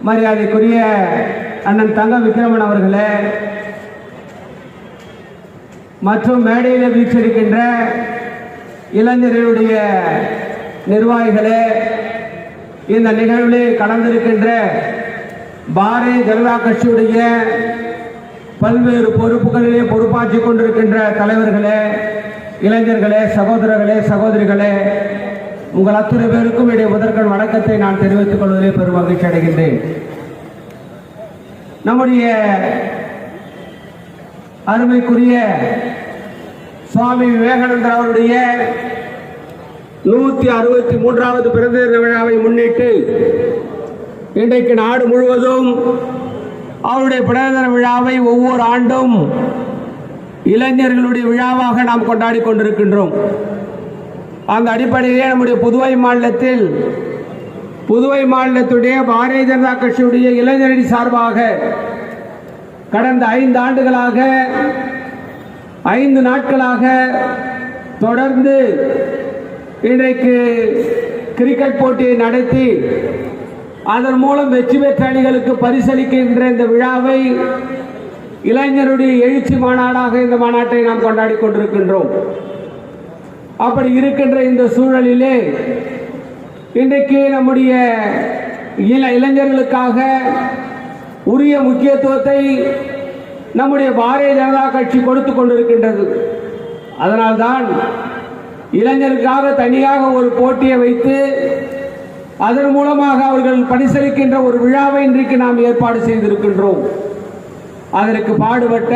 மரியாதைக்குரிய அண்ணன் தங்க விக்ரமன் அவர்களே மற்றும் மேடையில் வீற்றிருக்கின்ற இளைஞர்களுடைய நிர்வாகிகளே, இந்த நிகழ்வில் கலந்திருக்கின்ற பாரதிய ஜனதா கட்சியுடைய பல்வேறு பொறுப்புகளிலே பொறுப்பாற்றிக் கொண்டிருக்கின்ற தலைவர்களே, இளைஞர்களே, சகோதரர்களே, சகோதரிகளே, உங்கள் அத்தனை பேருக்கும் இடையே முதற்கண் வணக்கத்தை நான் தெரிவித்துக் கொள்வதிலே பெரும் மகிழ்ச்சி அடைகின்றேன். நம்முடைய அருமைக்குரிய சுவாமி விவேகானந்தர் அவருடைய 163வது பிறந்த தின விழாவை முன்னிட்டு இன்றைக்கு நாடு முழுவதும் அவருடைய பிறந்த தின விழாவை ஒவ்வொரு ஆண்டும் இளைஞர்களுடைய விழாவாக நாம் கொண்டாடி கொண்டிருக்கின்றோம். அந்த அடிப்படையிலே நம்முடைய புதுவை மாநிலத்துடைய பாரதிய ஜனதா கட்சியுடைய இளைஞரணி சார்பாக கடந்த 5 ஆண்டுகளாக 5 நாட்களாக தொடர்ந்து இன்றைக்கு கிரிக்கெட் போட்டியை நடத்தி அதன் மூலம் வெற்றி பெற்ற அணிகளுக்கு பரிசளிக்கின்ற இந்த விழாவை இளைஞருடைய எழுச்சி மாநாடாக இந்த மாநாட்டை நாம் கொண்டாடி கொண்டிருக்கின்றோம். அப்படி இருக்கின்ற இந்த சூழலிலே இன்றைக்கு நம்முடைய இளைஞர்களுக்காக உரிய முக்கியத்துவத்தை நம்முடைய பாரதிய ஜனதா கட்சி கொடுத்து கொண்டிருக்கின்றது. அதனால்தான் இளைஞர்களுக்காக தனியாக ஒரு போட்டியை வைத்து அதன் மூலமாக அவர்கள் பரிசளிக்கின்ற ஒரு விழாவை இன்றைக்கு நாம் ஏற்பாடு செய்திருக்கின்றோம். அதற்கு பாடுபட்ட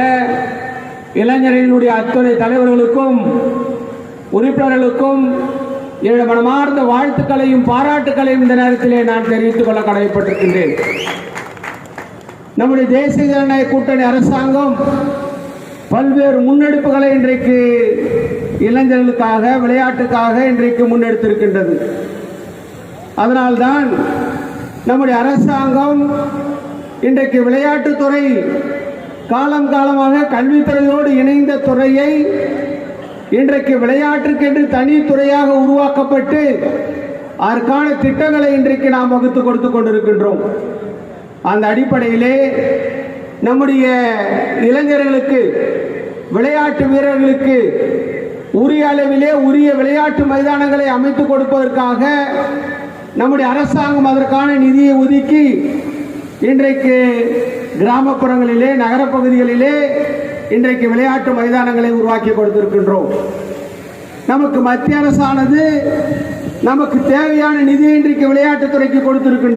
இளைஞர்களுடைய அத்தனை தலைவர்களுக்கும் உறுப்பினர்களுக்கும் என்னுடைய மனமார்ந்த வாழ்த்துக்களையும் பாராட்டுக்களையும் இந்த நேரத்திலே நான் தெரிவித்துக் கொள்ள கடமைப்பட்டிருக்கின்றேன். நம்முடைய தேசிய ஜனநாயக கூட்டணி அரசாங்கம் பல்வேறு முன்னெடுப்புகளை இன்றைக்கு இளைஞர்களுக்காக விளையாட்டுக்காக இன்றைக்கு முன்னெடுத்திருக்கின்றது. அதனால்தான் நம்முடைய அரசாங்கம் இன்றைக்கு விளையாட்டுத்துறை காலம் காலமாக கல்வித்துறையோடு இணைந்த துறையை இன்றைக்கு விளையாட்டுக்கென்று தனித்துறையாக உருவாக்கப்பட்டு அதற்கான திட்டங்களை இன்றைக்கு நாம் வகுத்து கொடுத்து கொண்டிருக்கின்றோம். அந்த அடிப்படையிலே நம்முடைய இளைஞர்களுக்கு விளையாட்டு வீரர்களுக்கு உரிய அளவிலே உரிய விளையாட்டு மைதானங்களை அமைத்து கொடுப்பதற்காக நம்முடைய அரசாங்கம் அதற்கான நிதியை ஒதுக்கி இன்றைக்கு கிராமப்புறங்களிலே நகரப்பகுதிகளிலே இன்றைக்கு விளையாட்டு மைதானங்களை உருவாக்கி கொடுத்திருக்கின்றோம். நமக்கு மத்திய அரசானது நமக்கு தேவையான நிதியை இன்றைக்கு விளையாட்டுத்துறைக்கு கொடுத்திருக்கின்றோம்.